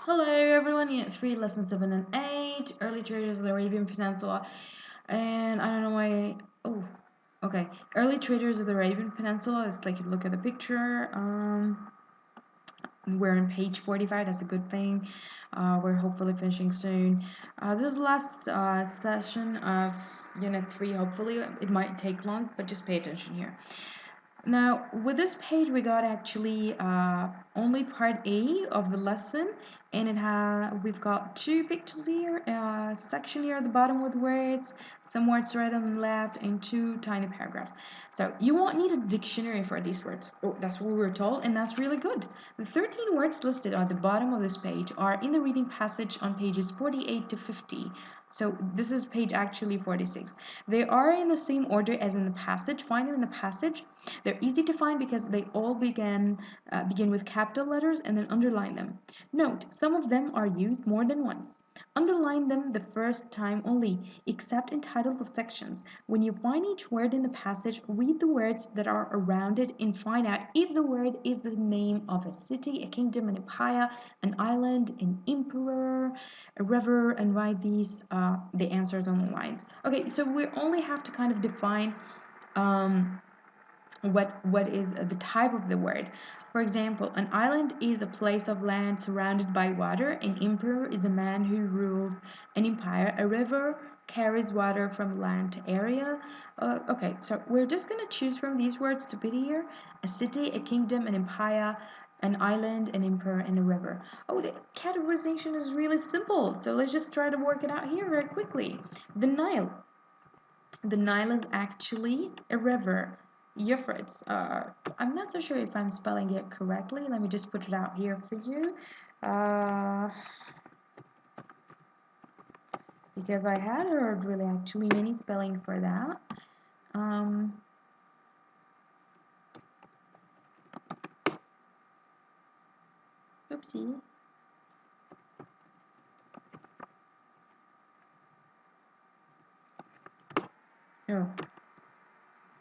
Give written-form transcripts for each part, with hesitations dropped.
Hello everyone, Unit 3, Lesson 7 and 8, Early Traders of the Arabian Peninsula. And I don't know why, okay. Early Traders of the Arabian Peninsula, it's like you look at the picture. We're on page 45, that's a good thing. We're hopefully finishing soon. This is the last session of Unit 3, hopefully. It might take long, but just pay attention here. Now, with this page, we got actually only part A of the lesson, and we've got two pictures here, a section here at the bottom with words, some words right on the left, and two tiny paragraphs. So you won't need a dictionary for these words. Oh, that's what we were told, and that's really good. The 13 words listed at the bottom of this page are in the reading passage on pages 48 to 50. So this is page actually 46. They are in the same order as in the passage. Find them in the passage. They're easy to find because they all begin with capital letters and then underline them. Note, some of them are used more than once. Underline them the first time only, except in titles of sections. When you find each word in the passage, read the words that are around it and find out if the word is the name of a city, a kingdom, an empire, an island, an emperor, a river, and write the answers on the lines. Okay, so we only have to kind of define what is the type of the word. For example, an island is a place of land surrounded by water. An emperor is a man who rules an empire. A river carries water from land to area. Okay, so we're just going to choose from these words to put here: a city, a kingdom, an empire, an island, an emperor, and a river. Oh, the categorization is really simple, so let's just try to work it out here very quickly. The Nile. The Nile is actually a river. Euphrates. I'm not so sure if I'm spelling it correctly. Let me just put it out here for you. Because I had heard really actually many spelling for that. Oopsie. Oh.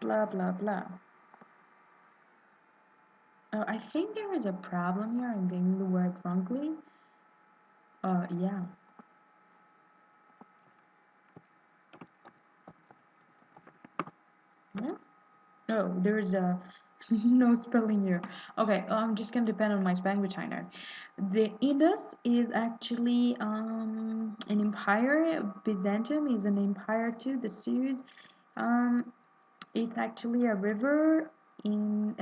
Blah, blah, blah. Oh, I think there is a problem here. I'm getting the word wrongly. Yeah. Yeah? No, there's a no spelling here. Okay, I'm just gonna depend on my Spanish I know. The Indus is actually an empire. Byzantium is an empire too. The Suez, um, it's actually a river in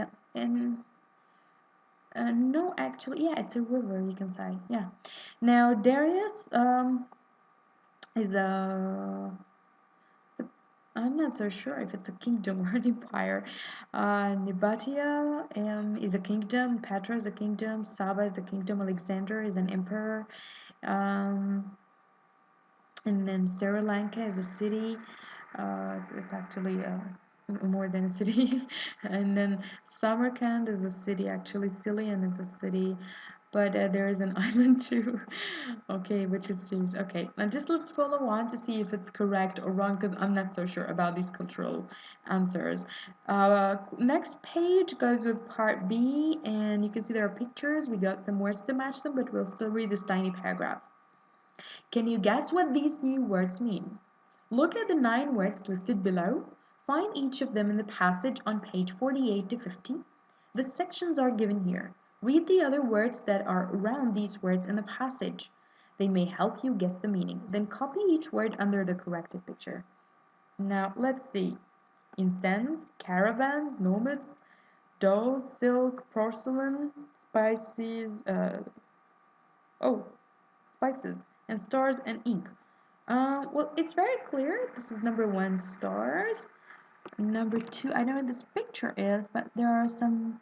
no, actually, yeah, it's a river. You can say, yeah. Now Darius is a I'm not so sure if it's a kingdom or an empire. Nabatea is a kingdom, Petra is a kingdom, Saba is a kingdom, Alexander is an emperor, um, and then Sri Lanka is a city. It's actually more than a city. And then Samarkand is a city, actually, Sicilian is a city, but there is an island too. Okay, which is seems okay. Now just let's follow on to see if it's correct or wrong because I'm not so sure about these cultural answers. Next page goes with part B, and you can see there are pictures. We got some words to match them, but we'll still read this tiny paragraph. Can you guess what these new words mean? Look at the 9 words listed below. Find each of them in the passage on page 48 to 50. The sections are given here. Read the other words that are around these words in the passage. They may help you guess the meaning. Then copy each word under the corrected picture. Now, let's see. Incense, caravans, nomads, dolls, silk, porcelain, spices, spices, and stars and ink. Well, it's very clear. This is number 1, stars. Number 2, I know what this picture is, but there are some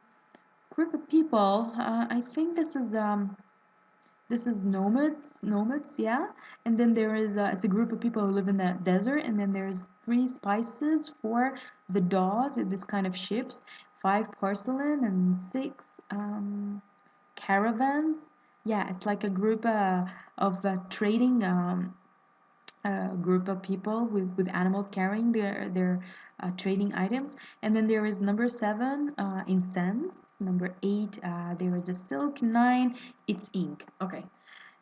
group of people. I think this is nomads, yeah. And then there is it's a group of people who live in the desert. And then there's 3 spices, 4 the dolls, this kind of ships, 5 porcelain, and 6 caravans. Yeah, it's like a group of trading group of people with animals carrying their trading items. And then there is number 7, incense. Number 8, there is a silk. 9, it's ink. Okay.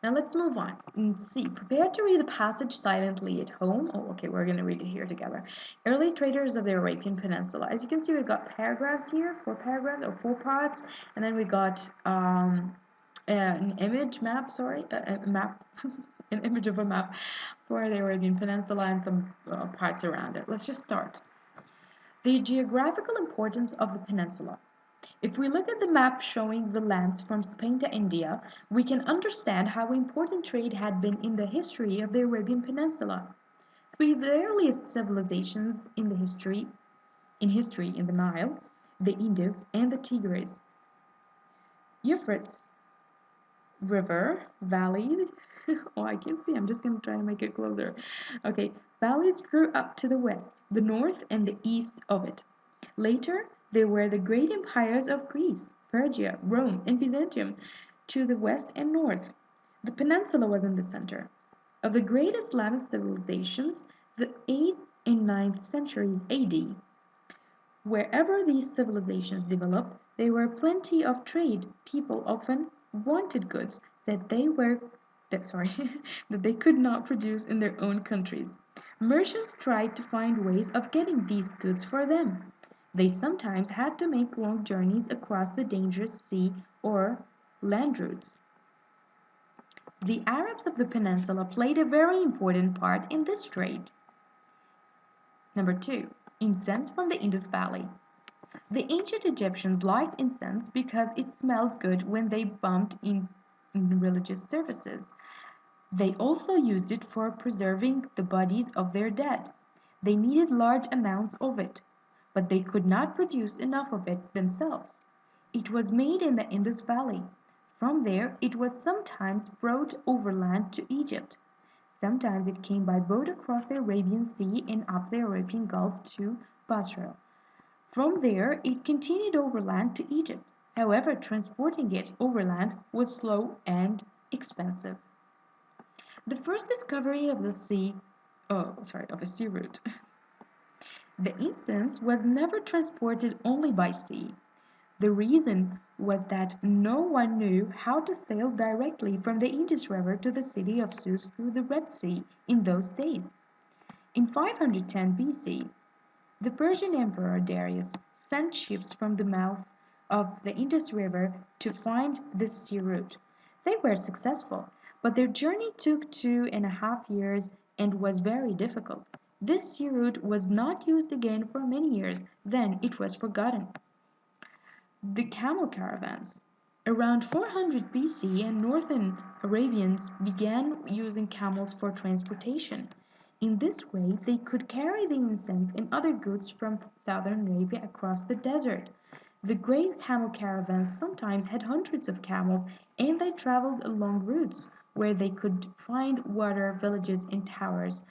Now let's move on. C. Prepare to read the passage silently at home. Oh, okay, we're going to read it here together. Early traders of the Arabian Peninsula. As you can see, we got paragraphs here, 4 paragraphs or 4 parts, and then we got an image map. Sorry, a map, an image of a map for the Arabian Peninsula and some parts around it. Let's just start. The geographical importance of the peninsula. If we look at the map showing the lands from Spain to India, we can understand how important trade had been in the history of the Arabian Peninsula. Three of the earliest civilizations in history in the Nile, the Indus, and the Tigris. Euphrates River valley. Oh, I can see. I'm just going to try to make it closer. Okay, valleys grew up to the west, the north, and the east of it. Later, there were the great empires of Greece, Persia, Rome, and Byzantium to the west and north. The peninsula was in the center. Of the great Islamic civilizations, the 8th and 9th centuries AD, wherever these civilizations developed, there were plenty of trade. People often wanted goods that they could not produce in their own countries. Merchants tried to find ways of getting these goods for them. They sometimes had to make long journeys across the dangerous sea or land routes. The Arabs of the peninsula played a very important part in this trade. Number 2. Incense from the Indus Valley. The ancient Egyptians liked incense because it smelled good when they burned in religious services. They also used it for preserving the bodies of their dead. They needed large amounts of it, but they could not produce enough of it themselves. It was made in the Indus Valley. From there it was sometimes brought overland to Egypt. Sometimes it came by boat across the Arabian Sea and up the Arabian Gulf to Basra. From there it continued overland to Egypt. However, transporting it overland was slow and expensive. The first discovery of a sea route. The incense was never transported only by sea. The reason was that no one knew how to sail directly from the Indus River to the city of Suez through the Red Sea in those days. In 510 BC, the Persian Emperor Darius sent ships from the mouth of the Indus River to find this sea route. They were successful, but their journey took 2.5 years and was very difficult. This sea route was not used again for many years, then it was forgotten. The camel caravans. Around 400 BC, and northern Arabians began using camels for transportation. In this way, they could carry the incense and other goods from southern Arabia across the desert. The great camel caravans sometimes had hundreds of camels, and they traveled along routes where they could find water, villages, and towns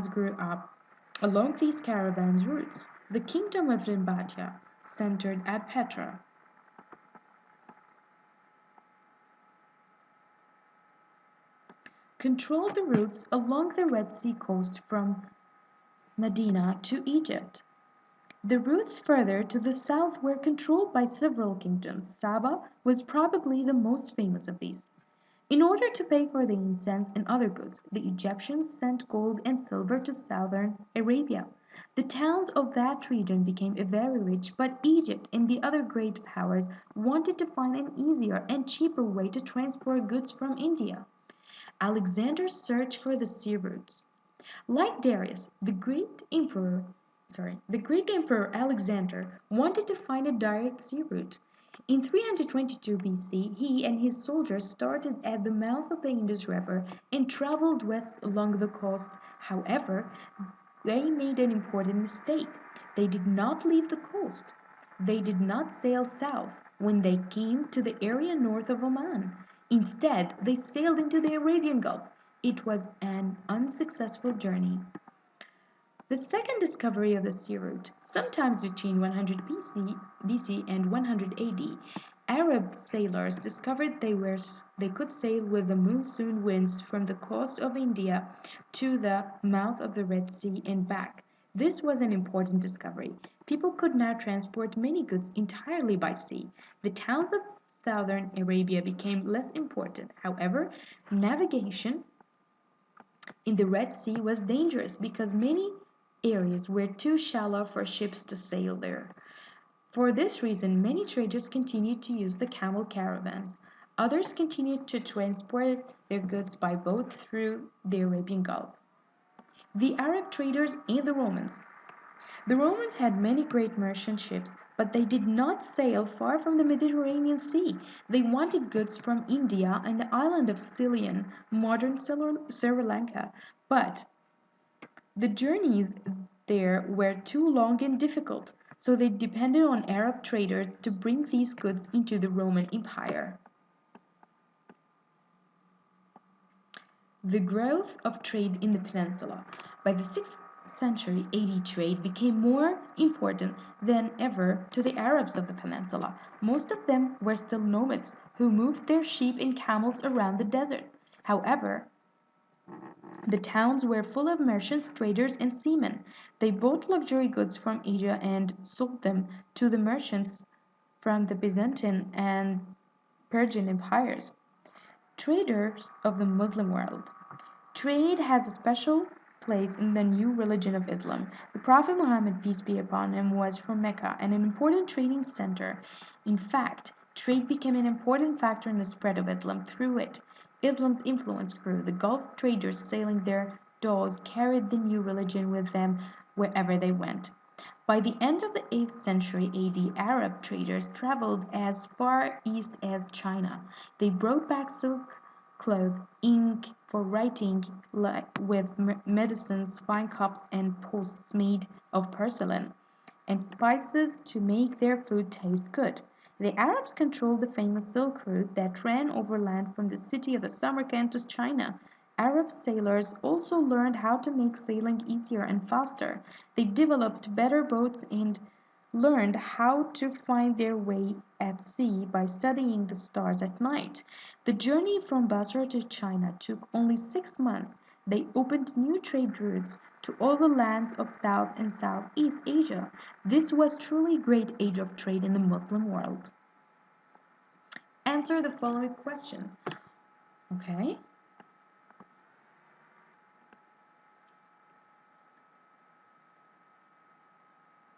grew up along these caravans routes. The kingdom of Rimbatia centered at Petra. Controlled the routes along the Red Sea coast from Medina to Egypt. The routes further to the south were controlled by several kingdoms. Saba was probably the most famous of these. In order to pay for the incense and other goods, the Egyptians sent gold and silver to southern Arabia. The towns of that region became very rich, but Egypt and the other great powers wanted to find an easier and cheaper way to transport goods from India. Alexander searched for the sea routes. Like Darius, the Greek Emperor Alexander wanted to find a direct sea route. In 322 BC, he and his soldiers started at the mouth of the Indus River and traveled west along the coast. However, they made an important mistake. They did not leave the coast. They did not sail south when they came to the area north of Oman. Instead, they sailed into the Arabian Gulf. It was an unsuccessful journey. The second discovery of the sea route, sometimes between 100 BC and 100 AD, Arab sailors discovered they could sail with the monsoon winds from the coast of India to the mouth of the Red Sea and back. This was an important discovery. People could now transport many goods entirely by sea. The towns of southern Arabia became less important. However, navigation in the Red Sea was dangerous because many areas were too shallow for ships to sail there. For this reason, many traders continued to use the camel caravans. Others continued to transport their goods by boat through the Arabian Gulf. The Arab traders and the Romans. The Romans had many great merchant ships, but they did not sail far from the Mediterranean Sea. They wanted goods from India and the island of Ceylon, modern Sri Lanka, but the journeys there were too long and difficult, so they depended on Arab traders to bring these goods into the Roman Empire. The growth of trade in the peninsula. By the 6th century AD, trade became more important than ever to the Arabs of the peninsula. Most of them were still nomads who moved their sheep and camels around the desert. However, the towns were full of merchants, traders, and seamen. They bought luxury goods from Asia and sold them to the merchants from the Byzantine and Persian empires. Traders of the Muslim world. Trade has a special place in the new religion of Islam. The Prophet Muhammad, peace be upon him, was from Mecca and an important trading center. In fact, trade became an important factor in the spread of Islam through it. Islam's influence grew. The Gulf traders sailing their dhows carried the new religion with them wherever they went. By the end of the 8th century AD, Arab traders traveled as far east as China. They brought back silk cloth, ink for writing with medicines, fine cups and posts made of porcelain, and spices to make their food taste good. The Arabs controlled the famous Silk Route that ran overland from the city of Samarkand to China. Arab sailors also learned how to make sailing easier and faster. They developed better boats and learned how to find their way at sea by studying the stars at night. The journey from Basra to China took only 6 months. They opened new trade routes to all the lands of South and Southeast Asia. This was truly a great age of trade in the Muslim world. Answer the following questions. Okay.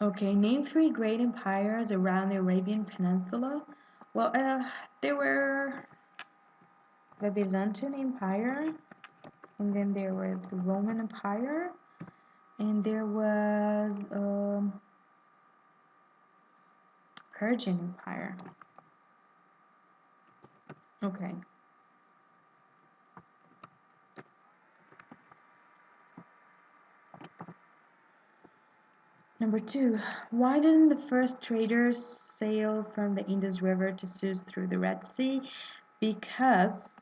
Okay, name three great empires around the Arabian Peninsula. Well, there were the Byzantine Empire, and then there was the Roman Empire, and there was Persian Empire. Okay. Number 2, why didn't the first traders sail from the Indus River to Suez through the Red Sea? Because,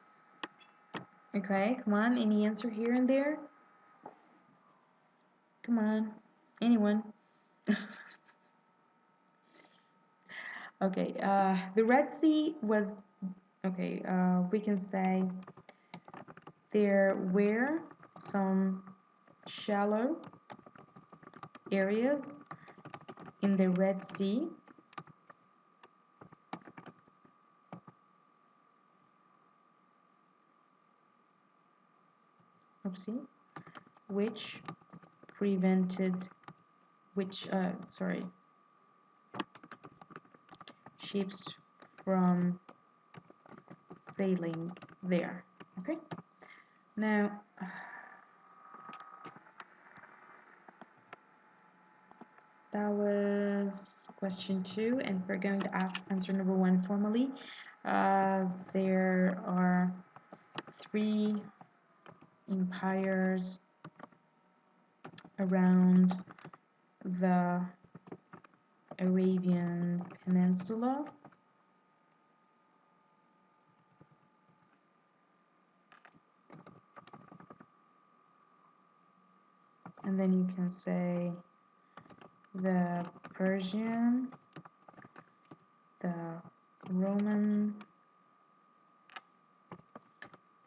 okay, come on, any answer here and there? Come on, anyone? Okay, the Red Sea was, okay, we can say there were some shallow areas in the Red Sea which prevented ships from sailing there. Okay, now that was question 2, and we're going to answer number 1 formally. There are 3 empires around the Arabian Peninsula. And then you can say the Persian, the Roman,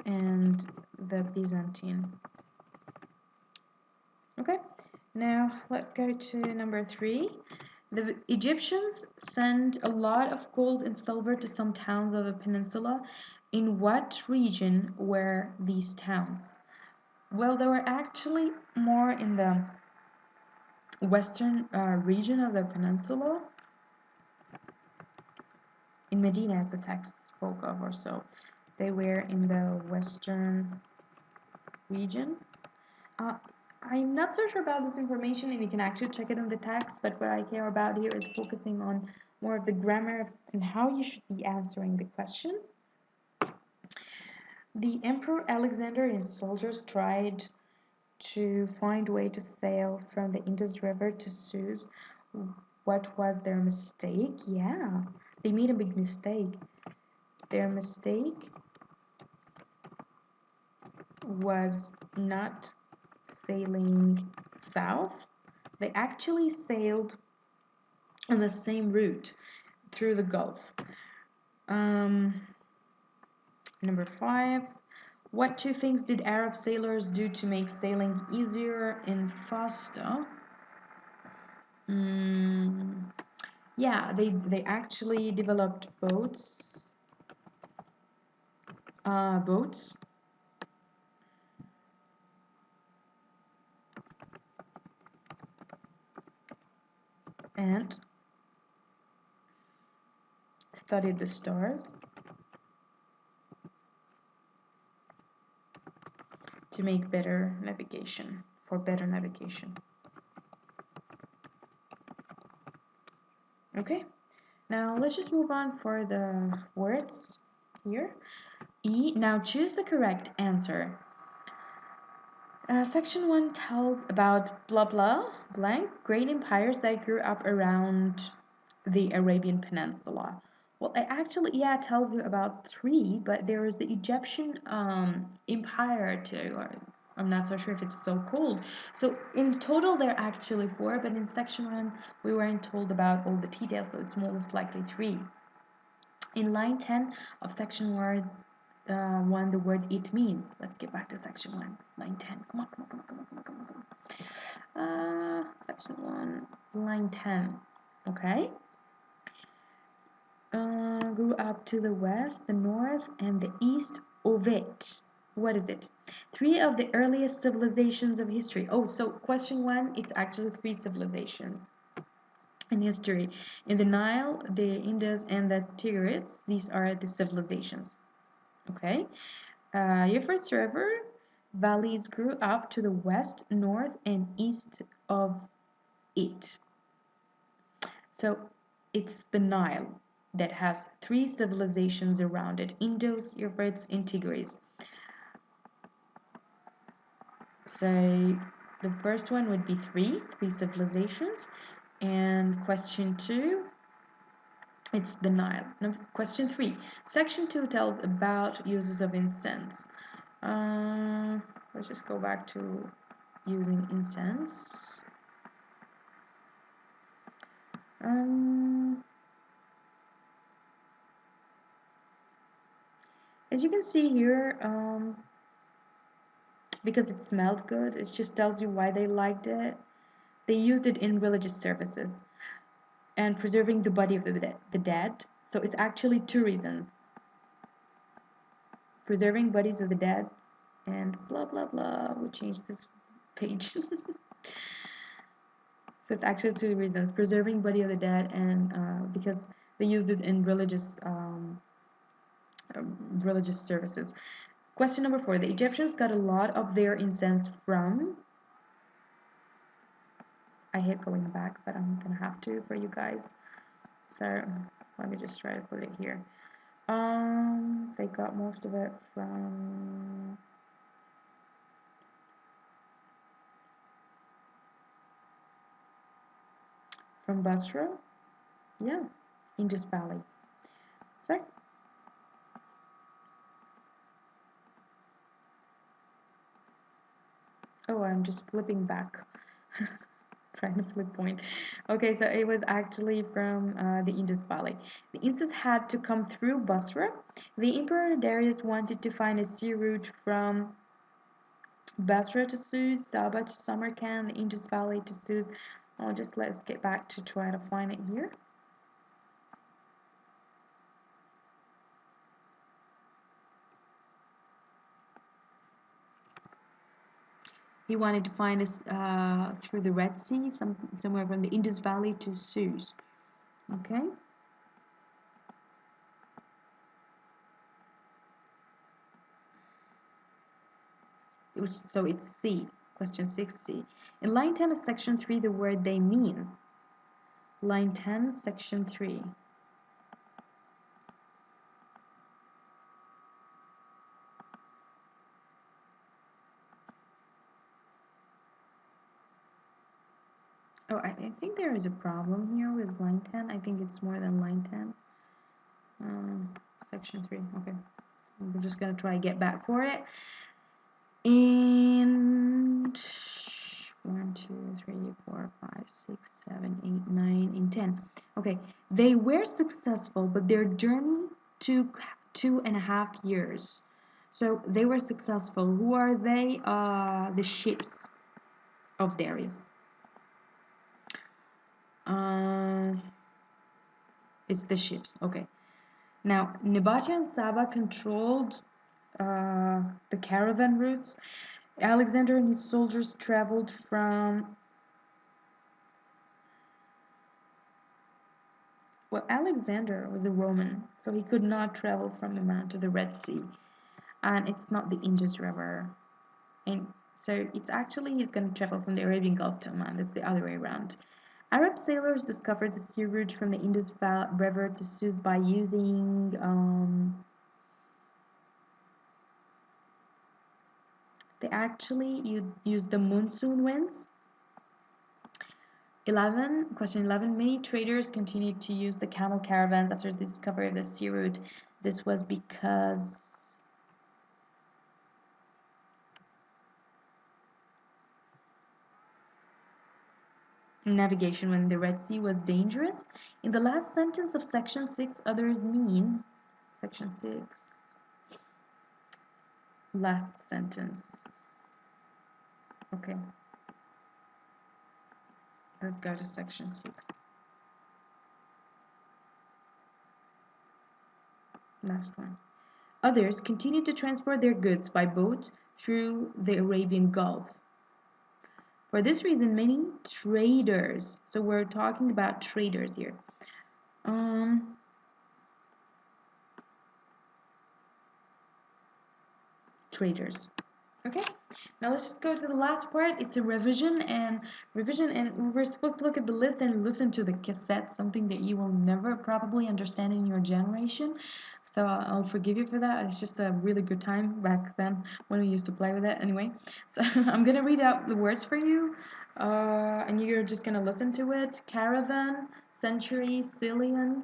and the Byzantine. Okay, now let's go to number 3. The Egyptians sent a lot of gold and silver to some towns of the peninsula. In what region were these towns? Well, they were actually more in the western region of the peninsula, in Medina, as the text spoke of, or so. They were in the western region. Uh, I'm not so sure about this information, and you can actually check it in the text, but what I care about here is focusing on more of the grammar and how you should be answering the question. The Emperor Alexander and his soldiers tried to find a way to sail from the Indus River to Suez. What was their mistake? Yeah, they made a big mistake. Their mistake was not sailing south. They actually sailed on the same route through the Gulf. Number 5. What two things did Arab sailors do to make sailing easier and faster? Yeah, they actually developed boats. Boats. And studied the stars to make better navigation, for better navigation. Okay, now let's just move on for the words here. E, now choose the correct answer. Section 1 tells about blah blah blank great empires that grew up around the Arabian Peninsula. Well, it actually, yeah, it tells you about 3, but there is the Egyptian empire too. Or I'm not so sure if it's so called. So in total, there are actually 4, but in section 1, we weren't told about all the details, so it's most likely 3. In line 10 of section 1, the word it means. Let's get back to section 1, line 10. Come on. Section 1, line 10. Okay. Grew up to the west, the north, and the east of it. What is it? 3 of the earliest civilizations of history. Oh, so question 1, it's actually 3 civilizations in history. In the Nile, the Indus, and the Tigris, these are the civilizations. Okay. Euphrates River valleys grew up to the west, north, and east of it. So it's the Nile that has 3 civilizations around it: Indus, Euphrates, and Tigris. So the first one would be 3 civilizations. And question 2, it's the Nile. Now, question 3, section 2 tells about uses of incense. Let's just go back to using incense. As you can see here, because it smelled good, it just tells you why they liked it. They used it in religious services and preserving the body of the dead. So it's actually 2 reasons: preserving bodies of the dead and blah blah blah. We changed this page. So it's actually 2 reasons: preserving body of the dead, and because they used it in religious services. Question number 4, the Egyptians got a lot of their incense from... I hate going back, but I'm gonna have to for you guys. So let me just try to put it here. They got most of it from Basra. Yeah, Indus Valley. Sorry. Oh, I'm just flipping back. Trying to flip point. Okay, so it was actually from the Indus Valley. The incense had to come through Basra. The Emperor Darius wanted to find a sea route from Basra to Suez, Saba to Samarkand, the Indus Valley to Suez. Let's get back to try to find it here. He wanted to find us through the Red Sea, somewhere from the Indus Valley to Suez. Okay. So it's C, question 6C. In line 10 of section 3, the word they means. Line 10, section 3. Oh, I think there is a problem here with line 10. I think it's more than line 10. Section 3, okay. We're just going to try to get back for it. And 1, 2, 3, 4, 5, 6, 7, 8, 9, and 10. Okay, they were successful, but their journey took 2.5 years. So they were successful. Who are they? The ships of Darius. It's the ships. Okay. Now, Nebatia and Saba controlled the caravan routes. Alexander and his soldiers traveled from... Well, Alexander was a Roman, so he could not travel from Oman to the Red Sea. And it's not the Indus River. And so it's actually he's going to travel from the Arabian Gulf to Oman. That's the other way around. Arab sailors discovered the sea route from the Indus River to Suez by using they actually used the monsoon winds. Question 11. Many traders continued to use the camel caravans after the discovery of the sea route. This was because navigation when the Red Sea was dangerous. In the last sentence of section 6, others mean section 6. Last sentence. Okay. Let's go to section 6. Last one. Others continued to transport their goods by boat through the Arabian Gulf. For this reason, many traders, so we're talking about traders here, traders. Okay, now let's just go to the last part. It's a revision, and we're supposed to look at the list and listen to the cassette, something that you will never probably understand in your generation. So I'll forgive you for that. It's just a really good time back then when we used to play with it. Anyway, so I'm gonna read out the words for you, and you're just gonna listen to it. Caravan, century, Cillian,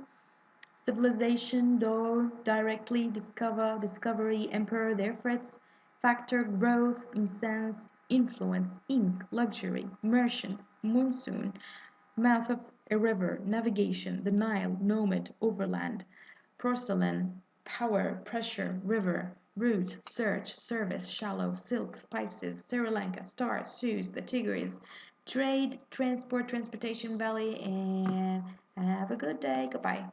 civilization, door, directly, discover, discovery, emperor, their threats, factor, growth, incense, influence, ink, luxury, merchant, monsoon, mouth of a river, navigation, the Nile, nomad, overland, porcelain, power, pressure, river, route, search, service, shallow, silk, spices, Sri Lanka, star, Suez, the Tigris, trade, transport, transportation, valley, and have a good day. Goodbye.